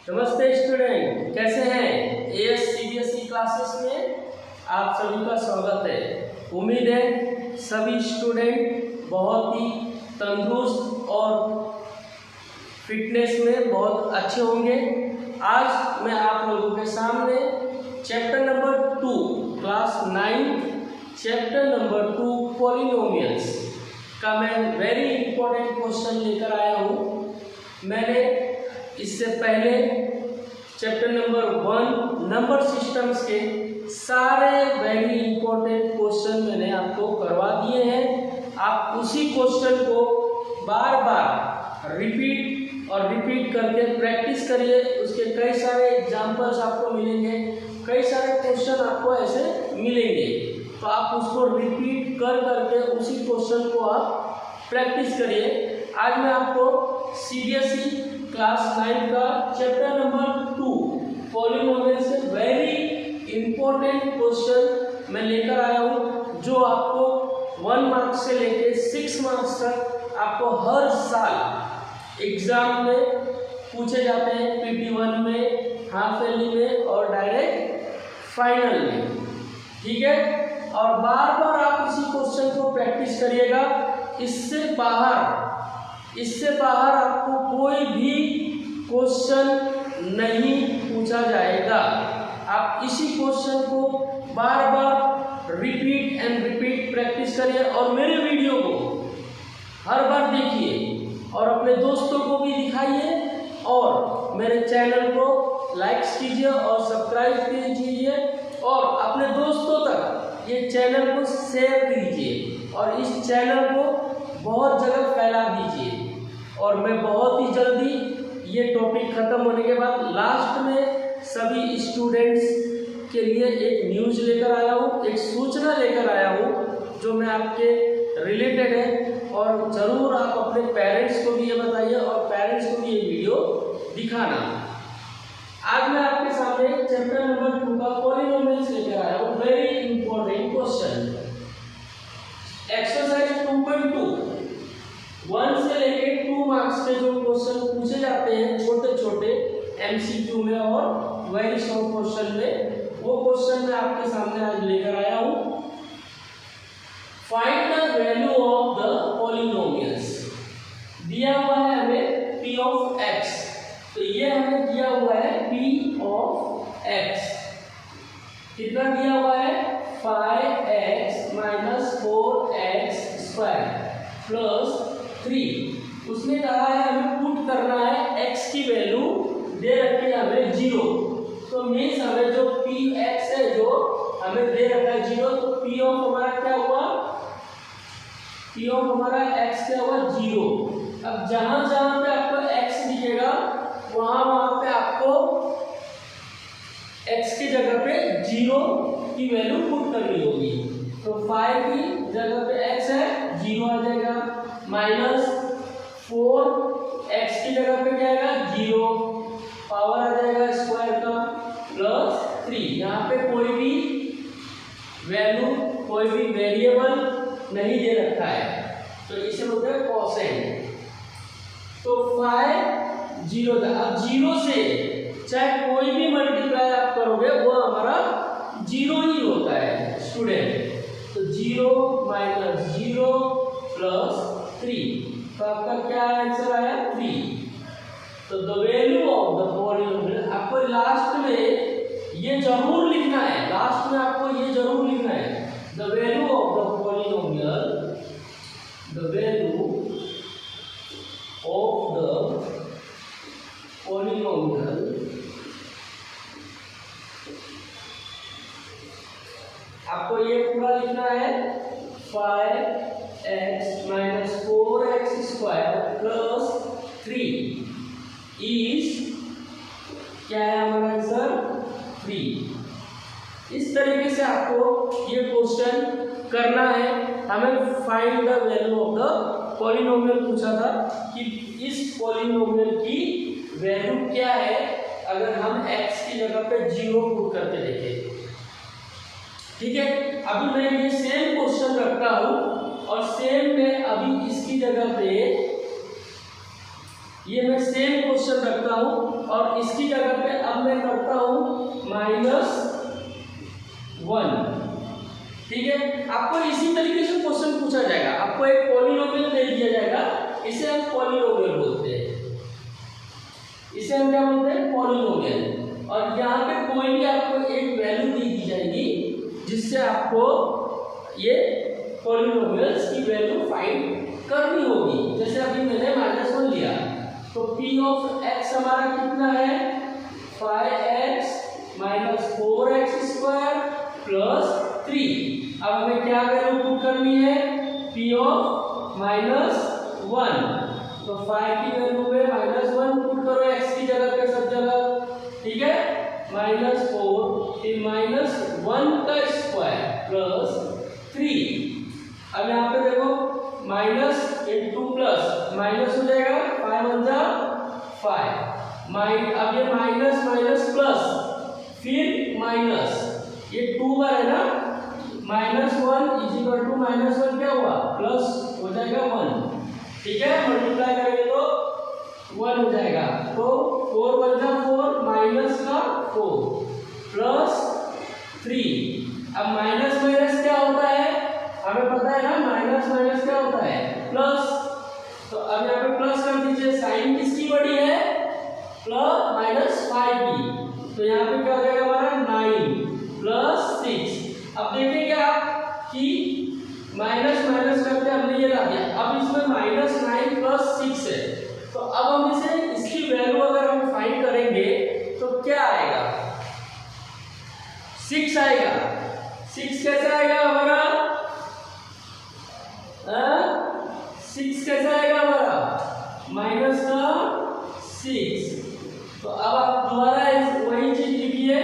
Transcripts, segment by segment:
नमस्ते स्टूडेंट, कैसे हैं? एएस सीबीएसई क्लासेस में आप सभी का स्वागत है। उम्मीद है सभी स्टूडेंट बहुत ही तंदुरुस्त और फिटनेस में बहुत अच्छे होंगे। आज मैं आप लोगों के सामने chapter number 2 class 9 chapter number 2 polynomials का मैं वेरी इंपॉर्टेंट क्वेश्चन लेकर आया हूँ। मैंने इससे पहले चैप्टर नंबर 1 नंबर सिस्टम्स के सारे वेरी इंपॉर्टेंट क्वेश्चन मैंने आपको करवा दिए हैं। आप उसी क्वेश्चन को बार बार रिपीट करके प्रैक्टिस करिए। उसके कई सारे एग्जाम्पल्स आपको मिलेंगे, कई सारे क्वेश्चन आपको ऐसे मिलेंगे, तो आप उसको रिपीट कर करके उसी क्वेश्चन को आप प्रैक्टिस करिए। आज मैं आपको सीबीएसई क्लास 9 का चैप्टर नंबर 2 पॉलिनोमियल से वेरी इंपॉर्टेंट क्वेश्चन मैं लेकर आया हूँ, जो आपको 1 मार्क्स से लेके 6 मार्क्स तक आपको हर साल एग्जाम में पूछे जाते हैं। PP1 में, हाफ ईयरली में और डायरेक्ट फाइनल में, ठीक है। और बार बार आप इसी क्वेश्चन को प्रैक्टिस करिएगा। इससे बाहर आपको कोई भी क्वेश्चन नहीं पूछा जाएगा। आप इसी क्वेश्चन को बार बार रिपीट प्रैक्टिस करिए और मेरे वीडियो को हर बार देखिए और अपने दोस्तों को भी दिखाइए और मेरे चैनल को लाइक्स कीजिए और सब्सक्राइब कीजिए और अपने दोस्तों तक ये चैनल को शेयर कीजिए और इस चैनल को बहुत जगह फैला दीजिए। और मैं बहुत ही जल्दी ये टॉपिक ख़त्म होने के बाद लास्ट में सभी स्टूडेंट्स के लिए एक न्यूज़ लेकर आया हूँ, एक सूचना लेकर आया हूँ जो मैं आपके रिलेटेड है। और ज़रूर आप अपने पेरेंट्स को भी ये बताइए और पेरेंट्स को भी ये वीडियो दिखाना। आज मैं आपके सामने चैप्टर नंबर 2 का पॉलिनोमियल्स लेकर आया हूँ। वेरी इंपॉर्टेंट क्वेश्चन, एक्सरसाइज 2.2 1 से लेके 2 मार्क्स के जो क्वेश्चन पूछे जाते हैं छोटे छोटे MCQ में और वेरी शॉर्ट क्वेश्चन में, वो क्वेश्चन मैं आपके सामने आज लेकर आया हूँ। Find the value of the polynomials. दिया हुआ है हमें P of x, तो ये हमें दिया हुआ है P of x। कितना दिया हुआ है? 5x - 4x square plus 3। उसने कहा है हमें पुट करना है x की वैल्यू, दे रखी है हमें 0, तो मीन्स हमें जो px है जो हमें दे रखा है 0, तो p ऑफ हमारा क्या हुआ? p ऑफ हमारा x क्या हुआ? 0। अब जहां जहां पे आपको x दिखेगा वहां पे आपको x की जगह पे 0 की वैल्यू पुट करनी होगी। तो 5 की जगह पे x है 0 आ जाएगा, माइनस 4 x की जगह पे क्या आएगा? 0 पावर आ जाएगा स्क्वायर का, प्लस 3। यहाँ पे कोई भी वैल्यू, कोई भी वेरिएबल नहीं दे रखा है, तो इसे बोलते हैं कोसेंट। तो 5 0 था। अब 0 से चाहे कोई भी मल्टीप्लाई आप करोगे वो हमारा 0 ही होता है स्टूडेंट। तो 0 - 0 प्लस 3, तो आपका क्या आंसर आया? 3। तो the value of the polynomial, आपको लास्ट में ये जरूर लिखना है, लास्ट में आपको ये जरूर लिखना है, the value of the polynomial, the value of the polynomial आपको ये पूरा लिखना है 5x - 4x square plus 3 is क्या है हमारा आंसर? 3। इस तरीके से आपको ये क्वेश्चन करना है। हमें find the value of the polynomial पूछा था कि इस पॉलिनोमियल की वैल्यू क्या है अगर हम x की जगह पे 0 पुट करके देखें, ठीक है। अभी मैं ये सेम क्वेश्चन रखता हूं और सेम में अभी इसकी जगह पे ये मैं सेम क्वेश्चन रखता हूँ और इसकी जगह पे अब मैं करता हूँ -1। ठीक है, आपको इसी तरीके से क्वेश्चन पूछा जाएगा। आपको एक पॉलिनोमियल दे दिया जाएगा, इसे हम पॉलिनोमियल बोलते हैं, इसे हम क्या बोलते हैं, पॉलिनोमियल। और यहाँ पे कोई भी आपको एक वैल्यू दी जाएगी जिससे आपको ये पॉलिनोमियल्स की वैल्यू फाइंड करनी होगी। जैसे अभी मैंने -1 लिया तो p ऑफ x हमारा कितना है, 5x - 4x² + 3। अब हमें क्या वैल्यू पुट करनी है, p ऑफ -1, तो 5 की वैल्यू पे -1 पुट करो x की जगह पे सब जगह। ठीक है, -4 फिर -1 का स्क्वायर + 3। अब यहाँ पे देखो माइनस इंटू प्लस माइनस हो जाएगा, 5 × 5। अब ये माइनस माइनस प्लस फिर माइनस, ये 2 बार है ना, -1 = -1 क्या हुआ, प्लस हो जाएगा 1। ठीक है, मल्टीप्लाई करेंगे तो 1 हो जाएगा। तो 4 × 4 माइनस का 4 प्लस 3। अब माइनस माइनस क्या होता है, हमें पता है ना, माइनस माइनस क्या होता है, प्लस। तो अब यहाँ पे प्लस कर दीजिए, साइन किसकी बड़ी है, +5 की। तो यहाँ पे क्या हो जाएगा हमारा 9 + 6। अब देखेंगे आप कि माइनस माइनस करके हमने ये ला दिया। अब इसमें -9 + 6 है, तो अब हम इसे, इसकी वैल्यू अगर हम फाइंड करेंगे तो क्या आएगा, 6 आएगा। 6 कैसे आएगा हमारा, 6 कैसे आएगा हमारा, -6। तो अब आप दोबारा वही चीज लिखिए,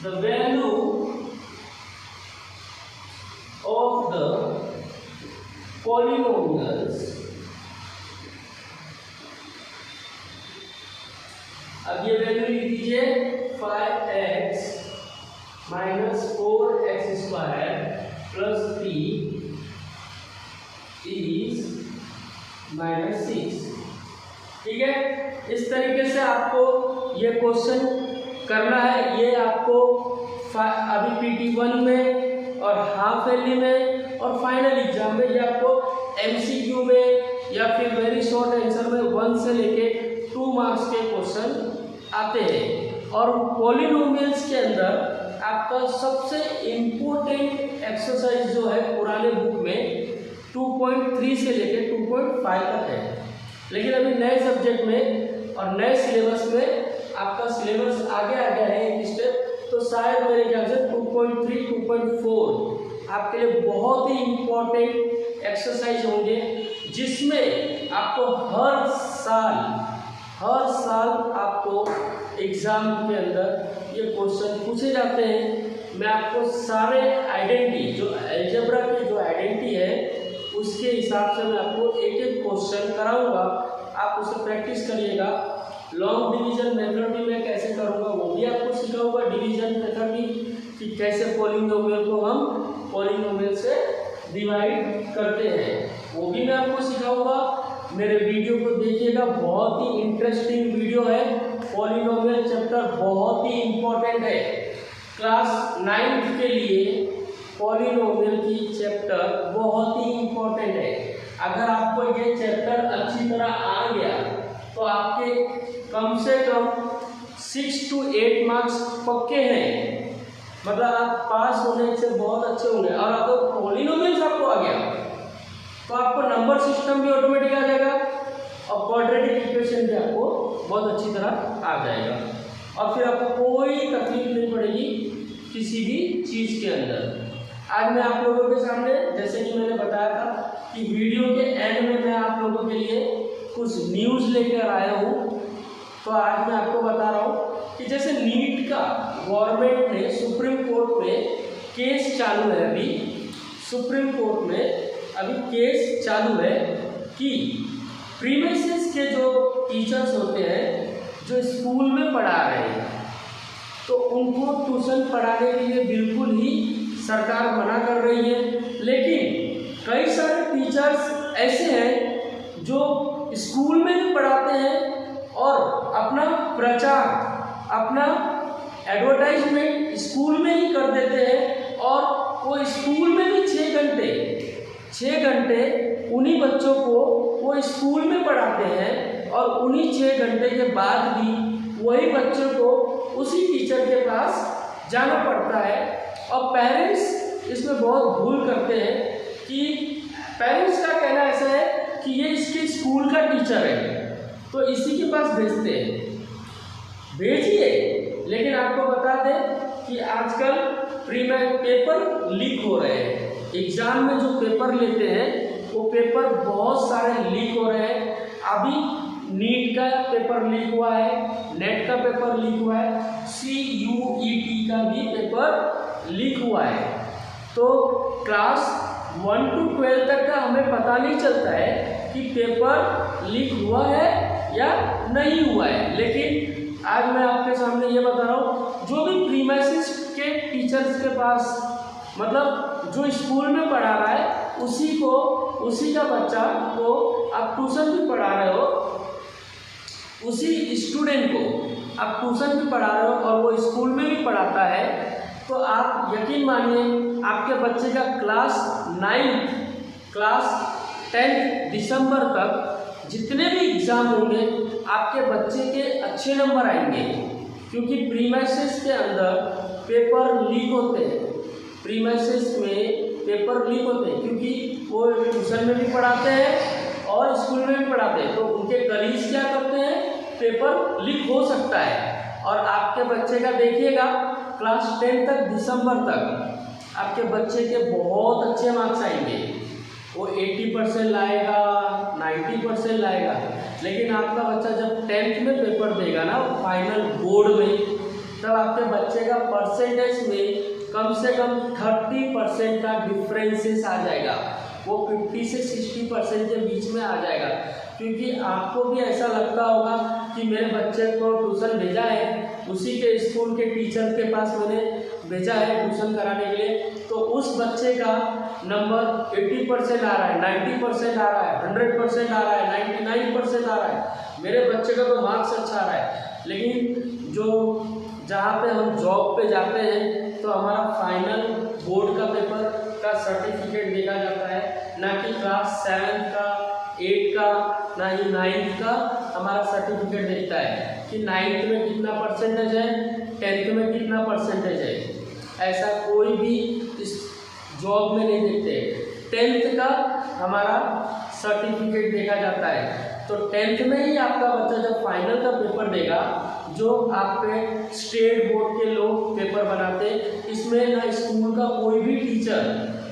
the value of the polynomials. अब ये वैल्यू लिख दीजिए, 5x - 4x² + 3 is -6। ठीक है, इस तरीके से आपको ये क्वेश्चन करना है। ये आपको अभी PT1 में और हाफ एली में और फाइनल एग्जाम में ये आपको MCQ में या फिर वेरी शॉर्ट आंसर में 1 से लेके 2 मार्क्स के क्वेश्चन आते हैं। और पॉलिनोमियल्स के अंदर आपका सबसे इम्पोर्टेंट एक्सरसाइज जो है पुराने बुक में 2.3 से लेके 2.5 तक है, लेकिन अभी नए सब्जेक्ट में और नए सिलेबस में आपका सिलेबस आगे आ गया है एक स्टेप, तो शायद मेरे ख्याल से 2.3 2.4 आपके लिए बहुत ही इम्पोर्टेंट एक्सरसाइज होंगे, जिसमें आपको हर साल आपको एग्जाम के अंदर ये क्वेश्चन पूछे जाते हैं। मैं आपको सारे आइडेंटिटी, जो अलजेब्रा की जो आइडेंटिटी है उसके हिसाब से मैं आपको एक एक क्वेश्चन कराऊंगा, आप उसे प्रैक्टिस करिएगा। लॉन्ग डिवीजन मेथड भी मैं कैसे करूंगा वो भी आपको सिखाऊंगा, डिवीजन मेथड भी कि कैसे पॉलिनोमियल को हम पॉलिनोमियल से डिवाइड करते हैं वो भी मैं आपको सिखाऊंगा। मेरे वीडियो को देखिएगा, बहुत ही इंटरेस्टिंग वीडियो है। पॉलिनोमियल चैप्टर बहुत ही इम्पोर्टेंट है, क्लास 9th के लिए पॉलिनोमियल की चैप्टर बहुत ही इम्पोर्टेंट है। अगर आपको ये चैप्टर अच्छी तरह आ गया तो आपके कम से कम 6 to 8 मार्क्स पक्के हैं, मतलब आप पास होने से बहुत अच्छे होंगे। और अगर पॉलिनोमियल्स आपको आ गया तो आपको नंबर सिस्टम भी ऑटोमेटिक आ जाएगा और क्वाड्रेटिक इक्वेशन भी आपको बहुत अच्छी तरह आ जाएगा, और फिर आपको कोई तकलीफ नहीं पड़ेगी किसी भी चीज़ के अंदर। आज मैं आप लोगों के सामने, जैसे कि मैंने बताया था कि वीडियो के एंड में मैं आप लोगों के लिए कुछ न्यूज़ लेकर आया हूँ, तो आज मैं आपको बता रहा हूँ कि जैसे नीट का गवर्नमेंट ने सुप्रीम कोर्ट में केस चालू है, अभी सुप्रीम कोर्ट में अभी केस चालू है कि प्रीमिसेस के जो टीचर्स होते हैं जो स्कूल में पढ़ा रहे हैं, तो उनको ट्यूशन पढ़ाने के लिए बिल्कुल ही सरकार मना कर रही है। लेकिन कई सारे टीचर्स ऐसे हैं जो स्कूल में भी पढ़ाते हैं और अपना प्रचार, अपना एडवर्टाइजमेंट स्कूल में ही कर देते हैं और वो स्कूल में भी 6 घंटे उन्हीं बच्चों को वो स्कूल में पढ़ाते हैं और उन्हीं 6 घंटे के बाद भी वही बच्चों को उसी टीचर के पास जाना पड़ता है। और पेरेंट्स इसमें बहुत भूल करते हैं कि पेरेंट्स का कहना ऐसा है कि ये इसके स्कूल का टीचर है तो इसी के पास भेजते हैं, भेजिए। लेकिन आपको बता दें कि आजकल पेपर लीक हो रहे हैं। एग्जाम में जो पेपर लेते हैं वो पेपर बहुत सारे लीक हो रहे हैं। अभी नीट का पेपर लीक हुआ है, नेट का पेपर लीक हुआ है, CUET का भी पेपर लीक हुआ है। तो क्लास 1 to 12 तक का हमें पता नहीं चलता है कि पेपर लीक हुआ है या नहीं हुआ है। लेकिन आज मैं आपके सामने ये बता रहा हूँ, जो भी प्रीमाइसिस के टीचर्स के पास, मतलब जो स्कूल में पढ़ा रहा है उसी का बच्चा को आप ट्यूशन भी पढ़ा रहे हो, उसी स्टूडेंट को आप ट्यूशन भी पढ़ा रहे हो और वो स्कूल में भी पढ़ाता है, तो आप यकीन मानिए आपके बच्चे का क्लास 9th, क्लास 10th दिसंबर तक जितने भी एग्ज़ाम होंगे आपके बच्चे के अच्छे नंबर आएंगे। क्योंकि प्रीमाइसिस के अंदर पेपर लीक होते हैं, प्रीमाइसिस में पेपर लीक होते हैं क्योंकि वो ट्यूशन में भी पढ़ाते हैं और स्कूल में भी पढ़ाते हैं। तो उनके कलीग्स क्या करते हैं, पेपर लीक हो सकता है। और आपके बच्चे का देखिएगा क्लास 10 तक दिसंबर तक आपके बच्चे के बहुत अच्छे मार्क्स आएंगे, वो 80% लाएगा, 90% लाएगा। लेकिन आपका बच्चा जब 10th में पेपर देगा ना फाइनल बोर्ड में, तब आपके बच्चे का परसेंटेज में कम से कम 30% का डिफरेंसेस आ जाएगा, वो 50 से 60% के बीच में आ जाएगा। क्योंकि आपको भी ऐसा लगता होगा कि मेरे बच्चे को ट्यूशन भेजा है, उसी के स्कूल के टीचर के पास मैंने भेजा है ट्यूशन कराने के लिए, तो उस बच्चे का नंबर 80% आ रहा है, 90% आ रहा है, 100% आ रहा है, 99% आ रहा है, मेरे बच्चे का तो मार्क्स अच्छा आ रहा है। लेकिन जहाँ पे हम जॉब पे जाते हैं तो हमारा फाइनल बोर्ड का पेपर का सर्टिफिकेट देखा जाता है, ना कि क्लास 7 का, 8 का, ना ही 9th का हमारा सर्टिफिकेट देखता है कि 9th में कितना परसेंटेज है, 10th में कितना परसेंटेज है। ऐसा कोई भी इस जॉब में नहीं देखते। 10th का हमारा सर्टिफिकेट देखा जाता है। तो 10th में ही आपका बच्चा जब फाइनल का पेपर देगा, जो आप पे स्टेट बोर्ड के लोग पेपर बनाते, इसमें ना स्कूल का कोई भी टीचर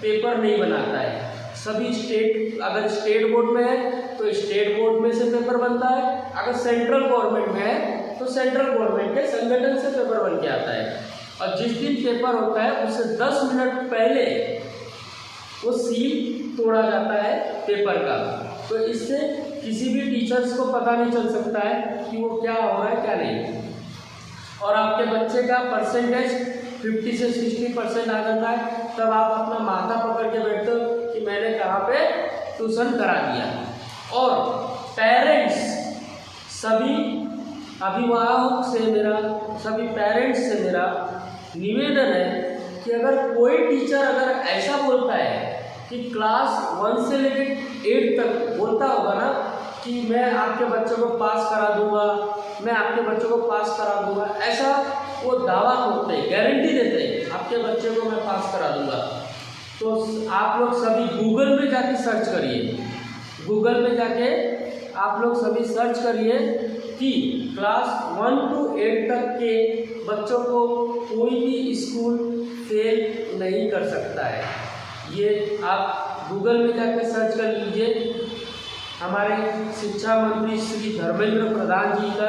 पेपर नहीं बनाता है। सभी अगर स्टेट बोर्ड में है तो स्टेट बोर्ड में से पेपर बनता है, अगर सेंट्रल गवर्नमेंट में है तो सेंट्रल गवर्नमेंट के संगठन से पेपर बन के आता है। और जिस दिन पेपर होता है उससे 10 मिनट पहले वो सील तोड़ा जाता है पेपर का। तो इससे किसी भी टीचर्स को पता नहीं चल सकता है कि वो क्या हो रहा है क्या नहीं। और आपके बच्चे का परसेंटेज 50 से 60% आ जाता है, तब आप अपना माथा पकड़ के बैठते हो कि मैंने कहाँ पे ट्यूशन करा दिया। और पेरेंट्स, सभी अभिभावक से मेरा, सभी पेरेंट्स से मेरा निवेदन है कि अगर कोई टीचर अगर ऐसा बोलता है कि क्लास 1 से लेकर 8 तक बोलता होगा ना कि मैं आपके बच्चों को पास करा दूंगा, मैं आपके बच्चों को पास करा दूंगा, ऐसा वो दावा करते हैं, गारंटी देते हैं आपके बच्चे को मैं पास करा दूंगा। तो आप लोग सभी गूगल में जाके सर्च करिए, गूगल में जाके आप लोग सभी सर्च करिए कि क्लास 1 to 8 तक के बच्चों को कोई भी स्कूल फेल नहीं कर सकता है। ये आप गूगल में जाकर सर्च कर लीजिए। हमारे शिक्षा मंत्री श्री धर्मेंद्र प्रधान जी का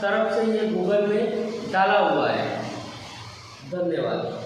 तरफ से ये गूगल में डाला हुआ है। धन्यवाद।